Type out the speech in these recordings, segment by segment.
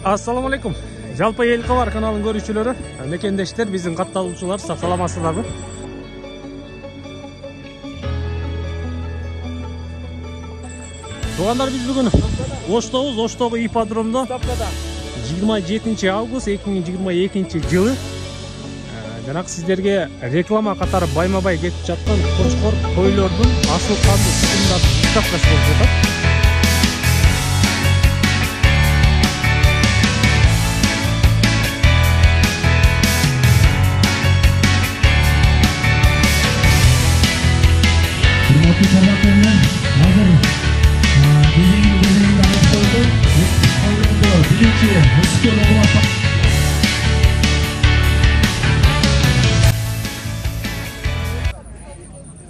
Assalamu alaikum. Жалпы ел кабар каналын көрүүчүлөрү, мекендештер, биздин катталуучулар, сак саламатсыздарбы? Туугандар, биз бүгүн Оштобуз, Оштогу ипподромдо 27 август 2022 жылы жанагы сиздерге реклама катары байма-бай кетип жаткан кочкор койлордун асыл канды сыйымдап выставкасы болуп жатат.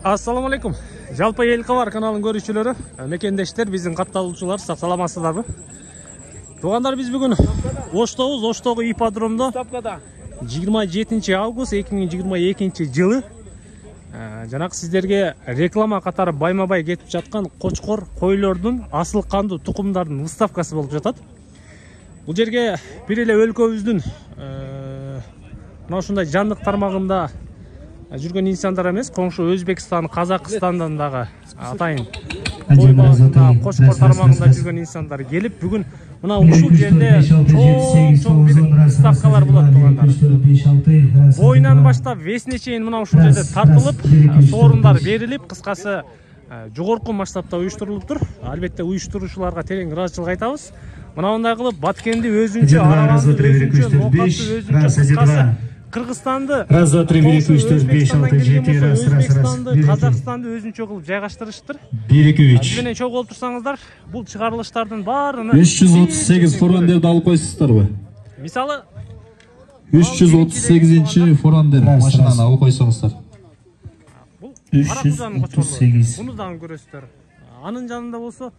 Assalamu alaikum. Жалпы ел кабар каналын көрүүчүлөрү, мекендештер, биздин катталуучулар, сак саламатсыздарбы? Туугандар, биз бүгүн Оштобуз, Оштогу ипподромдо 27 август 2022 жылы жанагы сиздерге реклама катары байма-бай кетип жаткан кочкор койлордун асыл кандуу тукумдардын выставкасы болуп жатат. Бул жерге бир эле өлкөбүздүн мына ушундай жандык тармагында жүргөн инсандар эмес, коңшу Өзбекстан, Казакстандан дагы атайын кой багында, кочкор тармагында жүргөн инсандар келип, бүгүн мына ушул жерде чоң бир выставкалар болот туугандар. Бойынан баштап весине чейин мына ушул жерде тартылып, соорундар берилип, кыскасы жогорку масштабта уюштурулуптур. Албетте уюштуруучуларга терең ыраазычылык айтабыз. Мындай кылып Баткенди өзүнчө, Араланды өзүнчө, Ноокатты өзүнчө, кыскасы Кыргызстанды, раз, два, три, 1, 2, 3, 4, 5, 6, 7, раз, Казакстанды өзүнчө кылып жайгаштырыштыр. 1, 2, 3. Менен чогуу болуп турсаңыздар, бул чыгарылыштардын баарына 338 форандерди алып койсуздарбы? Мисалы 338-чи форандер машинаны алып койсоңуздар. Бул 338. Буну дагы көрөсүздөр. Анын жанында болсо,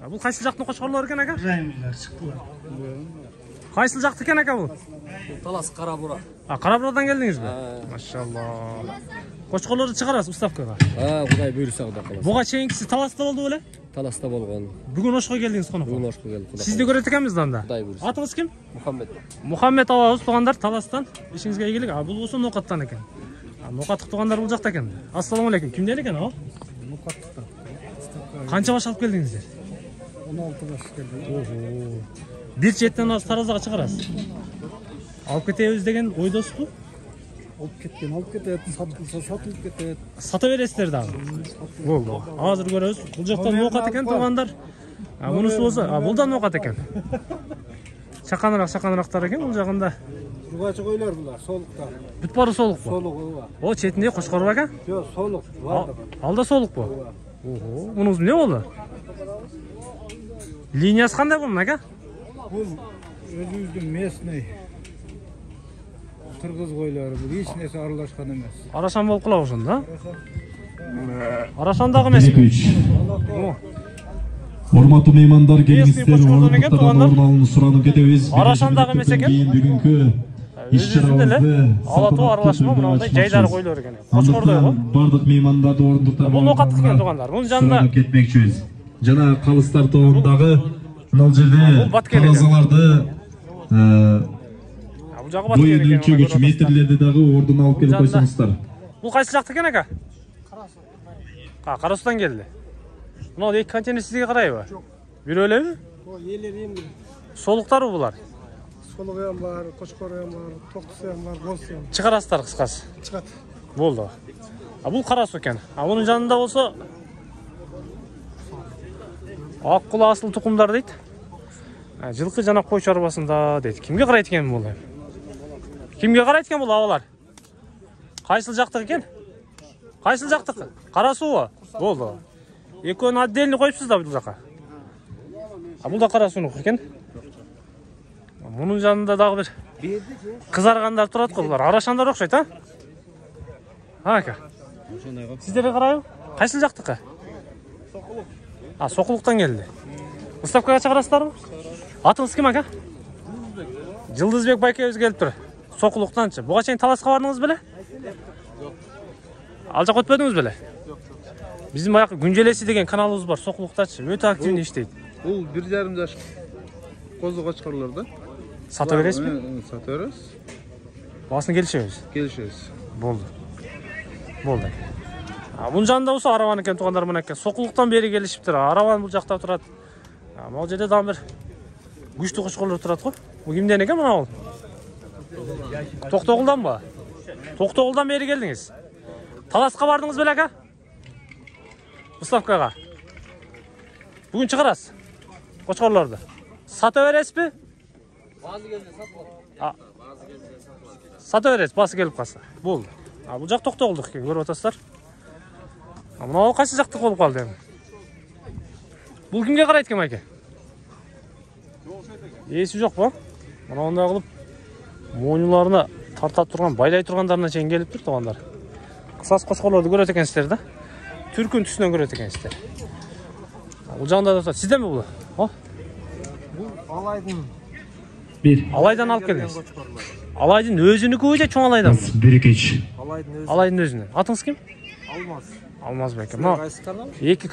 бул кайсы жактын кочкорлору экен ака? Жаймилер чыктылар. Кайсы жакты экен ака бул? Талас Карабура. Карабурадан келдиңизби? Машалла. Кочкорлорду чыгарасыз уставкага? Кудай буйруса Кудай каласа. Буга чейинкиси Таласта болду беле? Таласта болгон. Бүгүн Ошко келдиңиз конокко. Бүгүн Ошко келдик. Сизди көрөт экенбиз анда. Кудай буйруса. Атыңыз ким? Мухаммед. Мухаммед абабыз туугандар Таластан. Ишиңизге ийгилик. Бул болсо Ноокаттан экен. Ноокаттык туугандар бул жакта экен. Ассаламу алейкум. Кимден экен ал? Ноокаттыктан. Канча баш алып келдиңиздер? 16 баш келди. Бир четтен алып таразага чыгарасыз. Алып кетебиз деген ойдосузбу? Алып кетет, сатылып кетет. Сата бересиздер дагы. Болду. Азыр көрөбүз. Бул жактан Ноокат экен туугандар. Мунусу болсо, бул да Ноокат экен. Чаканырактар экен бул жагында. Ургачы койлор булар, солуктар. Бүт баары солук бу. Солугу. О, четинде кочкор бар экен? Жок, солук. Ал да солук бу. Ого, мунуз эмне болду? Линиясы кандай бунун ака? Бул өзүбүздүн местный кыргыз койлору, бул эч нерсе аралашкан эмес. Арашан болуп калабы ошондо? Арашан дагы эмеспи? Урматтуу меймандар, келиңиздер, орун алууну суранып кетебиз. Арашан дагы эмес экен? Бүгүнкү иш-чарабызды алатуу аралашма мындай жайдары койлор экен. Кочкордой го. Бардык меймандарды орундуктарга Бул Ноокаттык экен туугандар. Мунун жанында кетмекчибиз. Жана калыстар тобундагы мына жерде таразаларды бул жагы Баткен боюн өлчөгүч метрлерди дагы ордун алып келип койсоңуздар. Бул кайсы жакты экен ака? Карасудан келди. Мына эки контейнер сизге карайбы? Жок. Бирөө элеби? Элер эмди? Солуктарбы булар? Солугу ham бар, кочкору ham бар, токтусу ham бар, болсу ham. Чыгарасыздар кыскасы. Чыгат. Болду. Бул карасу экен. Мунун жанында болсо ак кула асыл тукумдар дейт. Жылкы жана кой чарбасында дейт. Кимге карайт экен бул? Кимге карайт экен бул абалар? Кайсыл жактык экен? Кайсыл жактык? Карасуубу? Болду. Экөөнү отдельно коюпсуз да бул жака. Бул да карасуунук экен. Мунун жанында дагы бир кызаргандар турат го, булар арашандар окшойт, а? Ака. Ошондойго. Сиздерге карайбы? Кайсыл жактыкы? Сокулук. Сокулуктан келди. Выставкага чыгарасыздарбы? Атыңыз ким ака? Жылдызбек байкебиз келиптир. Сокулуктанчы. Буга чейин Таласка бардыңыз беле? Жок. Ал жака өтпөдүңүз беле? Биздин баягы Күнжелеси деген каналыбыз бар, Сокулуктачы. Өтө активный иштейт. Бул 1,5 жаш козу кочкорлор да. Сата бересізбі? Сата береміз. Басын келішеміз. Келішеміз. Болды. Бұның жанында осы арабан екен туғандар мұнеке. Соқылықтан бері келішіптір. Арабан бұл жақта тұрады. Мал жерде дан бір күшті қошқолар тұрады ғой. Бұл кімден екен мұна ол? Тоқтоғылдан ба? Тоқтоғылдан бері келдіңіз. Таласқа бардыңыз бел ака? Мұстафқаға. Бүгін шығарасыз. Қошқорларды. Сата бересіз бе? Басы келді сатып. Сата бересіз, басы келіп қалса. Болды. Бұл жақ тоқтоғылдық екен, көріп отырсыздар. Мына ол қайсы жақтық болып қалды енді. Бұл кімге қарайды екен әке? Есі жоқ па? Мына ондай қылып мойнуларына тартап тұрған, байлай тұрғандарына шейін келіп тұр туғандар. Қысас қошқорларды көреді екенсіздер да. Түркін түсінен көреді екенсіздер. Бұл жағында да тұрады. Сізден бе бұл? Бұл алайдың. Алайдан алып келдіңіз. Алайдың өзінікі өте чоң алайдан ба? Берекеч. Алайдың өзіне. Атыңыз кім? Алмаз. Алмаз бәке. Екі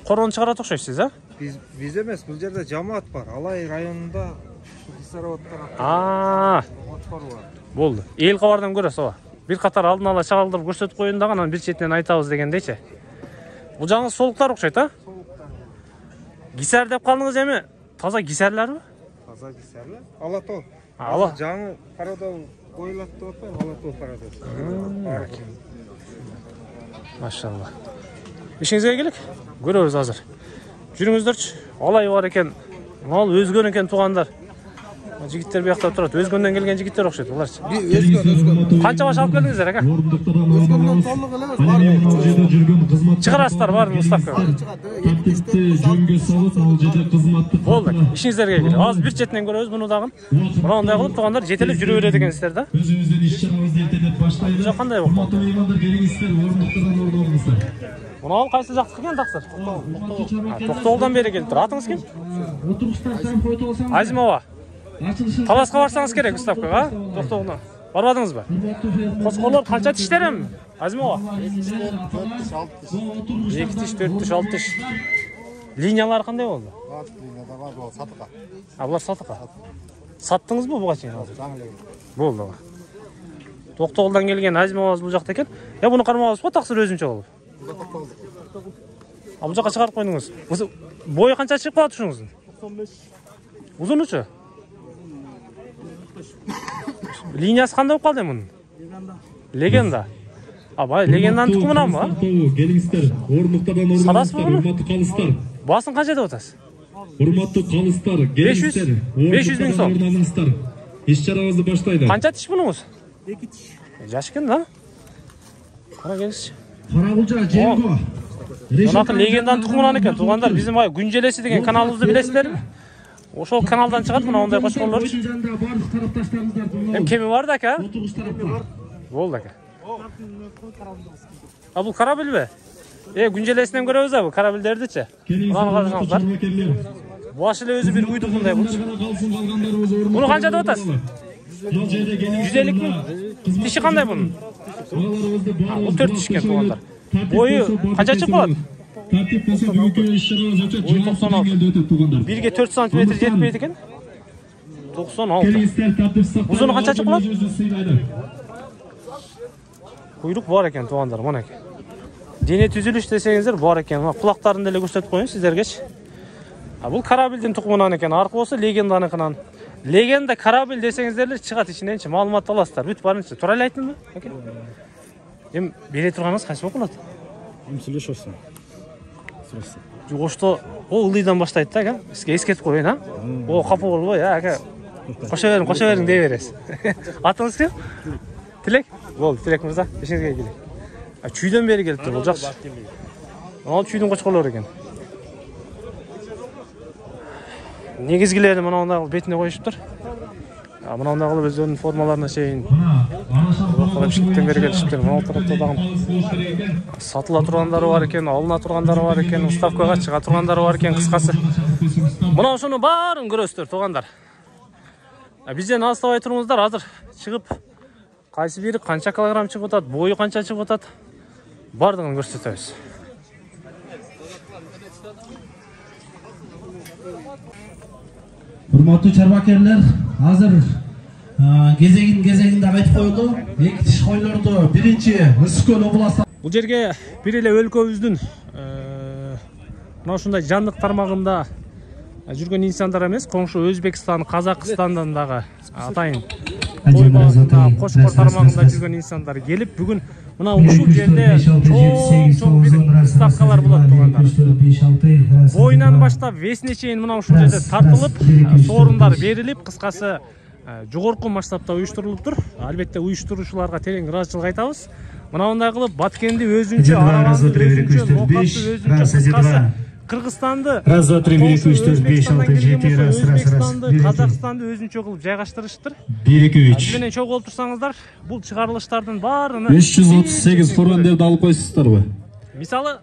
қорғаны шығарады ұқсайсыз, а? Біз емес, бұл жерде жамаат бар. Алай районында Сарауаттар. Отқор бар. Болды. Ел қабардан көресіз, ова. Bir қатар алдын ала шағылдырып көрсетіп қойындаған, бір шетінен айтабыз дегендейші. Бұл жаңыз солықтар ұқсайды, а? Гисар деп қалдыңыз еме? Таза гисарлар ма? Таза гисарлар. Алатау. Жаңы Қарадау ойлатты отпайым, Алатау Қарадау. Машалла. Ішіңізге келік? Көрөбіз азыр. Жүріңіздерші. Алай бар екен. Мал өзгөн екен туғандар. Жігіттер бір яқтап тұрады. Өзгөнден келген жігіттер оқшайды. Қанша баш алып келдіңіздер, ака? Өзгөнден толық елеміз. Шығарасыздар бар Мұстафқа. Болды. Ішіңіздерге келік. Az bir четінен көрөбіз бұны дағын. Бұна ондай қылып туғандар жетеліп жүрі өреді екенсіздер да. Жоқ қандай болып қалды? Бұна ол қайсы жақтық екен тақсыр? Тоқтоғылдан бері келіп тұр. Атыңыз кім? Азимова. Таласқа барсаңыз керек Мұстафқаға, Тоқтоғылдан. Барбадыңыз ба? Қосқорлар қанша тіштер әм? Азимова? 2 тіш, 4 тіш, 6 тіш. Линиялары қандай болды? Сатыға. Бұлар сатыға. Саттыңыз бұл бұға чейін? Болды. Тоқтоғылдан келген Азимова бұл жақта екен. Бұны қармағыз ба тақсыр өзінше болып? Бұл жаққа шығарып қойдыңыз. Бойы қанша шығып қалады үшіңіздің? 95. Ұзын үші? Линиясы қандай болып қалды мұның? Легенда. Бай, легенданың тұқымынан ба? Келіңіздер, орындықтардан орналыңыздар. Басын қанша деп отасыз? Урматтуу қалыстар, келіңіздер, 500 мың сом. Іс-шарабызды баштайды. Қанша тіш бұныңыз? 2 тіш. Жаш екен да? Қара келіңізші. Қарағылжа, Женго. Онақы легенданың тұқымынан екен. Туғандар, біздің Күнжелесі деген каналымызды білесіздер ме? Ошол каналдан шығады мұна ондай қошқорлар. Кемі бар да, ака? Болды, ака. Бұл карабіл бе? Күнжелесінен көреміз бұл карабілдерді че? Бұнаны қарашаңыздар. Буашылы өзі бір ұйдық мұндай бұл. Бұны қанша да отасыз? 150 мың. Тиші қандай бұның? Бұл 4 тішкен туғандар. Бойы қанша шығып болады? Ой, 96. Бірге 4 сантиметр жетпейді екен? 96. Ұзыны қанша шығып болады? Құйрық бар екен туғандар, мұн екен. Дене түзіліш десеңіздер бар екен. Құлақтарын дәлі көрсетіп қойын сіздергеш. Бұл карабілден тұқымынан екен. Арқы осы легенданықынан. Легенда карабіл десеңіздерлер шығат ішінен малымат аласыздар. Бүт барыншы. Турайлы айтын ба? Бере тұрғаныңыз қанша болады? Сөйлеш осы. Ошто ол ылыйдан баштайды да, ака. Ескертіп қойын, а? О, қапы бол ғой, ака. Қоша берің дей бересіз. Атыңыз кім? Тілек? Болды, Тілек мырза. Ешіңізге келейік. Чүйден бері келіп тұр, бұл жақсы. Ол чүйдің қошқорлар екен. Негізгілерді мұна ондағы бетіне қойышып тұр. Мұна ондағы өздерінің формаларына шейін қалапшылықтен бері келішіптер. Мұна тарапта сатыла тұрғандары бар екен, алына тұрғандары бар екен, ұставкаға шыға тұрғандары бар екен, қысқасы. Мұна ұшыны барын көрөстір тұрғандар. Бізден астабай тұрыңыздар, азыр шығып, қайсы бері қанша килограмм шығып отады, бойы қанша шығып отады, бардығын көрсетеміз. Hurmatlı çarbakerler, hazır gezeginde aytып koyuldu. Екі тиш koyulurdu. Birinci Ысыкөл областı. Бул жерге бир эле өлкөбүздүн мына ушундай жандык тармагында жүргөн инсандар эмес, коңшу Өзбекстан, Казакстандан дагы атайын кой багында, кошкор тармагында жүргөн инсандар келип, бүгүн мына ушул жерде чоң бир ставкалар болот туугандар. Бойынан баштап весине чейин мына ушул жерде тартылып, сорундар берилип, кыскасы жогорку масштабта уюштурулуптур. Албетте уюштуруучуларга терең ыраазычылык айтабыз. Мындай кылып Баткенди өзүнчө, Араванды өзүнчө, Ноокатты өзүнчө, кыскасы Кыргызстанды, раз, два, три, 1, 2, 3, 4, 5, 6, 7, раз, Өзбекстанды, Казакстанды өзүнчө кылып жайгаштырыштыр. 1, 2, 3. Менен чогуу болуп турсаңыздар, бул чыгарылыштардын баарына 338 форандерди алып койсуздарбы? Мисалы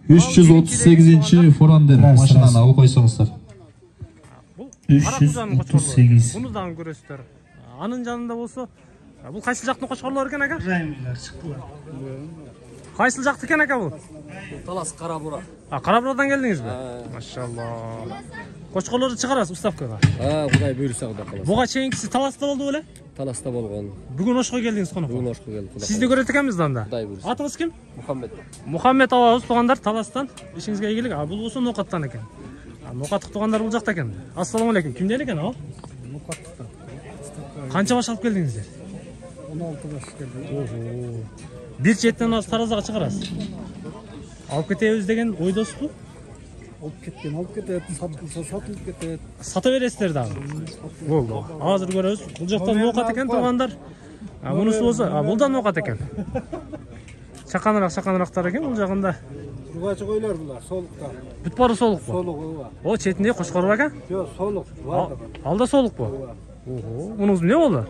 338 форандер машинаны алып койсоңуздар. 338. Буну дагы көрөсүздөр. Анын жанында болсо, бул кайсыл жактын кошкорлору экен ака? Раймилер чыктылар. Кайсыл жакты экен ака бул? Талас Карабура. Карабурадан келдиңизби? Машалла. Кошкорлорду чыгарасыз уставкага? Кудай буйрса Кудай калат. Буга чейинкиси Таласта болду беле? Таласта болгон. Бүгүн Ошко келдиңиз конок. Бүгүн Ошко келдик. Сизди көрөт экенбиз анда. Кудай буйрса. Атыңыз ким? Мухаммед. Мухаммед абабыз туугандар Таластан. Ишиңизге ийгилик. Бул болсо Ноокаттан экен. Ноокаттык туугандар бул жакта экен. Ассаламу алейкум. Кимден экен ал? Ноокаттыктан. Канча баш алып келдиңиздер? 16 баш келди. Бир четтен азыр таразага чыгарасыз. Алып кетебиз деген ойдосузбу? Алып кетет, сатылып кетет. Сата бересиздер дагы. Болду. Азыр көрөбүз. Бул жакта Ноокат экен туугандар. Мунусу болсо, бул да Ноокат экен. Чаканырактар экен бул жагында. Жугачы койлор булар, солукта. Бүт баары солукпу? Солугу бар. О, четинде кошкор бака? Жок, солук бар. Ал да солукпу? Ого, мунуз эмне болду?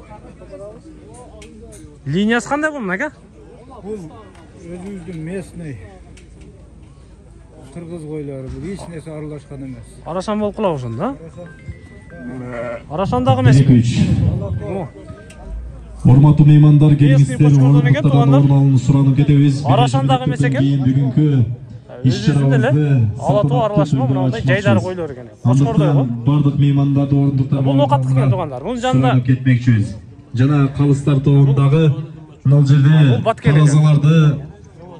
Линиясы кандай бунун ака? Бул өзүбүздүн местный кыргыз койлору, бул эч нерсе аралашкан эмес. Арашан болуп калабы ошондо? Арашан дагы эмеспи? Урматтуу меймандар, келиңиздер, орун алууну суранып кетебиз. Арашан дагы эмес экен? Бүгүнкү иш-чарабызды ала тоо аралашма мындай жайдары койлор экен. Кошкордой го. Бардык меймандарды орундуктарга Бул Ноокаттык экен туугандар. Мунун жанында кетмекчибиз. Жана калыстар тобундагы мына жерде таразаларды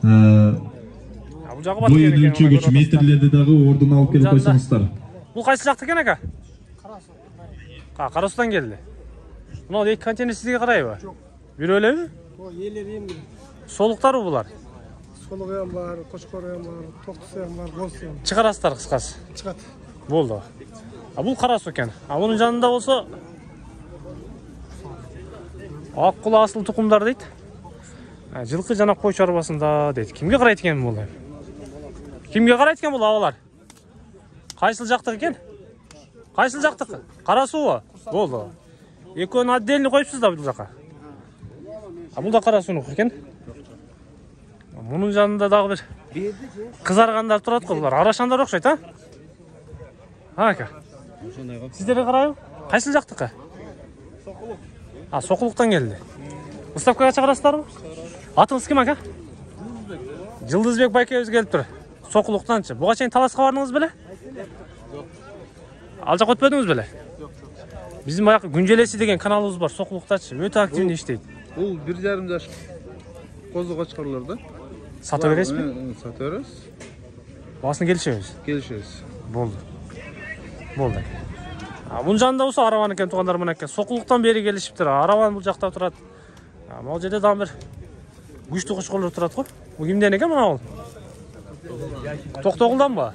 бул жагы Баткен экен. Өлчөгүч метрлерди дагы ордун алып келип койсоңуздар. Бул кайсы жакты экен ака? Карасудан келди. Мына эки контейнер сизге карайбы? Жок. Бирөө элеби? Элер эми Солуктарбы булар? солугу ham бар, кошкору ham бар, токтусу ham бар, болсу ham. Чыгарасыздар кыскасы. Чыгат. Болду. Бул карасу экен. Мунун жанында болсо ак кула асыл тукумдар дейт. Жылкы жана кой чарбасында дейт. Кимге карайт экен бул? Кимге карайт экен бул абалар? Кайсыл жактык экен? Кайсыл жактык? Карасуубу? Болду. Экөөнү отдельно коюпсуз да бул жака. Бул да карасуунук экен. Мунун жанында дагы бир кызаргандар турат го, булар арашандар окшойт, а? Ака. Сиздерге карайбы? Кайсыл жактыкы? Сокулук. Сокулуктан келди. Уставкага чыгарасыздарбы? Атыңыз ким ака? Жылдызбек байкебиз келип тур. Сокулуктанчы. Буга чейин Таласка бардыңыз беле? Жок. Ал жак өтпөдүңүз беле? Биздин баягы Күнжелеси деген каналыбыз бар, Сокулуктачы. Өтө активный иштейт. Бул 1,5 жаш козу кочкорлор да. Сата бересизби? Сата беребиз. Басын келишебиз. Келишебиз. Болду. Болду. Мунун жанында болсо Араван экен туугандар менен. Сокулуктан бери келишиптир. Араван бул жакта турат. Могу жерде дагы бир күчтүү кошкорлор турат го. Бул кимден экен мына бул? Токтогулданбы?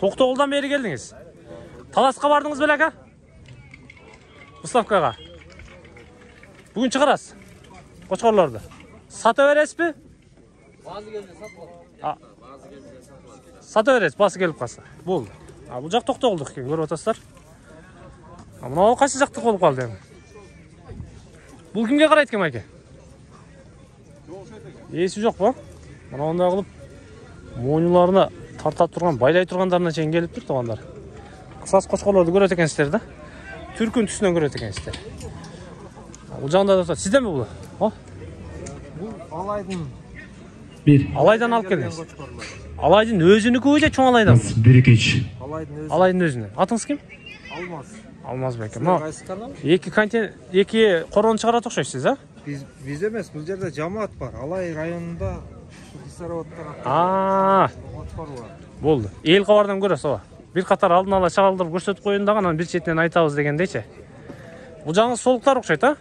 Токтогулдан бери келдиңиз. Таласка бардыңыз беле ака? Уставкага. Бүгүн чыгарасыз. Кочкорлорду. Сата бересизби? Базы келди, сатып ал. Сата бересиз, басы келип калса. Болду. Бул жак Токтогулдук экен, көрүп атасыздар. Мына кайсы жактык болуп калды эми? Бул кимге карайт экен аке? Эси жокпу? Мындай кылып мойнуларына тарта турган, байлай тургандарына чейин келиптир туугандар. Кысас кочкорлорду көрөт экенсиздер да. Түркүн түсүнөн көрөт экенсиздер. Бул жагында да сизденби бул? Бул Алайдын. Алайдан алып келдиңиз. Алайдын өзүнүкүбү же чоң алайдан? 1-2. Алайдын өзүнөн. Атыңыз ким? Алмаз. Алмаз бекен. Кайсы канал? Эки корону чыгарат окшойсуз, а? Биз эмес, бул жерде жамаат бар. Алай районунда Кысароваттар отпор бар. Болду. Эл кабардан көрөсүз, ооба. Бир катар алдын ала чагылдырып көрсөтүп коюн дагы, анан бир четинен айтабыз дегендейчи. Бул жаңы солуктар окшойт, а?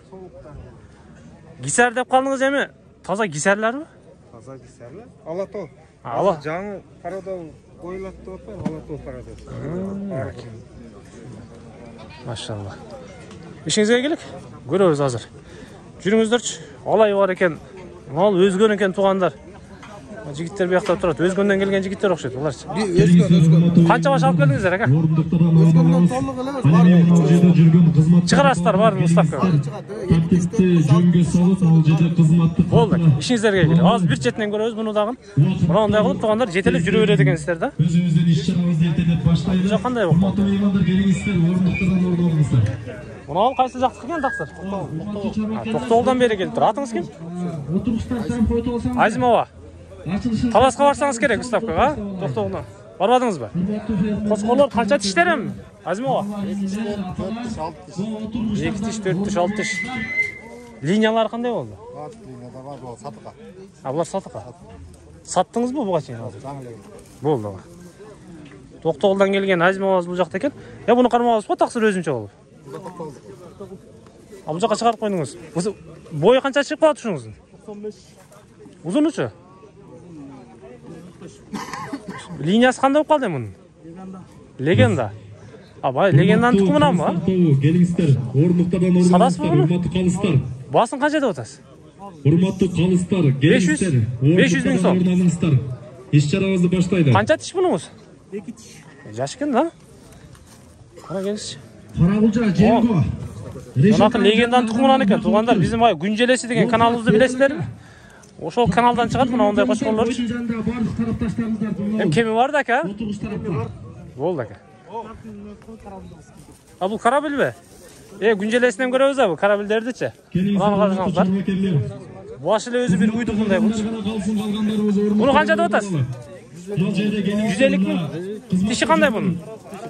Гисар деп калдыңыз эми, таза гисарларбы? Таза гисарлар. Алатоо. Жаңы Карадоо коюлат деп атпайбы? Алатоо Карадоо. Машалла. Ишиңизге келик. Көрөбүз азыр. Жүрүңүздөрчү. Алай бар экен. Ал өзгөн экен туугандар. Жигиттер биякта турат. Өзгөндөн келген жигиттер окшойт буларчы. Өзгөн. Канча баш алып келдиңиздер, ака? Өзгөндөн толук эле Чыгарасыздар баарын уставкага. Тартипти жөнгө салып, ал жерде кызматты Болду. Ишиңиздерге келик. Азыр бир четинен көрөбүз муну дагы. Мынандай кылып туугандар жетелеп жүрө берет экенсиздер да. өзүбүздүн иш-чарабызды эртелеп баштайлы. Жок кандай болду? Урматтуу меймандар, келиңиздер, ордуктардан орун алыңыздар. Мына кайсы жактыкы экен таксыр? Токтогулдан бери келиптир. Атыңыз ким? Отургучтар сам който болсоңуз. Азимова. Таласка барсаңыз керек уставкага, Токтогулдан. Барбадыңызбы? Кошкорлор канча тиштер эми? Азимова. 2 тиш, 4 тиш, 6 тиш. Линиялар кандай болду? линияда бар, бул сатыкка. Булар сатыкка. Саттыңызбы буга чейин азыр? Болду. Токтогулдан келген Азимовабыз бул жакта экен. Буну кармабызбы, таксыр өзүнчө болуп. Бул жака чыгарып койдуңуз. Бою канча чыгып калат ушуңуздун? 95. Узунучу? Линиясы кандай болуп калды мунун? Легенда. Бай легенданын тукумунанбы? Келиңиздер, ордуктардан орун Садасызбы буну? урматтуу калыстар. Басын канча деп атасыз? Урматтуу калыстар, келиңиздер, 500 миң сом. ордуктардан орун алыңыздар. Иш-чарабызды баштайлы. Канча тиш бунуңуз? 2 тиш. Жаш экен да? Кана келиңизчи. Карагулжа, Жеңго. Мынакы легенданын тукумунан экен, туугандар. Биздин Күн желеси деген каналыбызды билесиздерби? Ошол каналдан чыгат мына ондай кошкорлор. Бардык тарапташтарыңыздарды Кеми бар да, ака? отургуч тарапка. Болду, ака. Бул карабелби? Күн желесинен көрөбүз бу карабелдердичи. Мына карасаңыздар. Баш эле өзү бир уйдукундай болчу. Буну канча деп атасыз? 150 миң. Тиши кандай bunun?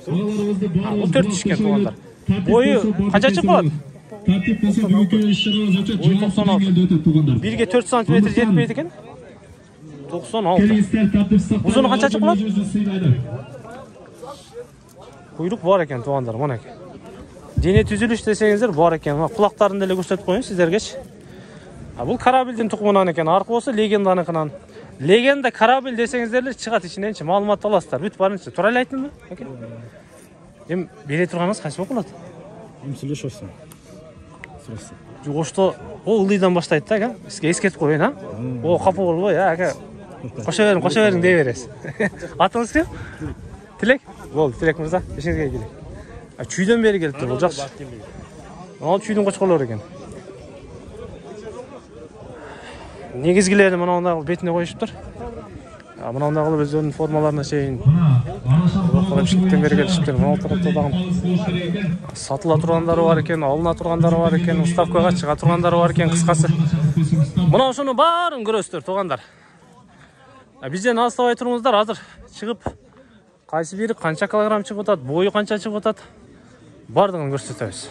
Бул 4 тиш экен туугандар. Бою канча чыгып калат? Тартип болсо бүгүнкү иш-чарабыз өтөт. 96. 1ге 4 см жетпейт экен. 96. Узуну канча чыгып калат? Куйрук бар экен туугандар, мына экен. Дене түзүлүш десеңиздер бар экен. Кулактарын деле көрсөтүп коюн сиздергечи. Бул карабелдин тукумунан экен. Аркы болсо легенданыкынан. Легенда карабел десеңиздер чыгат ичиненчи маалымат аласыздар. Бүт барынча. Туура эле айттымбы? Эми бере турганыңыз кайсы болуп калат? Сүйлөшөсүң. Ошто ылдыйдан баштайт да, ака. Сизге эскертип коеюн, а? Капа болбой, ака. Кошо бериң дей бересиз. Атыңыз ким? Тилек? Болду, Тилек мырза. Ишиңизге келик. Чүйдөн бери келиптир, бул жакшы. Ал чүйдүн кочкорлору экен. Негизгилери мындай кылып бетине коюшуптур. Мындай кылып өздөрүнүн формаларына чейин кылып бери келишиптир. Мына тарапта дагы сатыла тургандары бар экен, алына тургандары бар экен, уставкага чыга тургандары бар экен, кыскасы. Мына ушуну баарын көрөсүздөр, туугандар. Бизден алыстабай туруңуздар, азыр чыгып кайсы бири канча килограмм чыгып атат, бою канча чыгып атат, бардыгын көрсөтөбүз.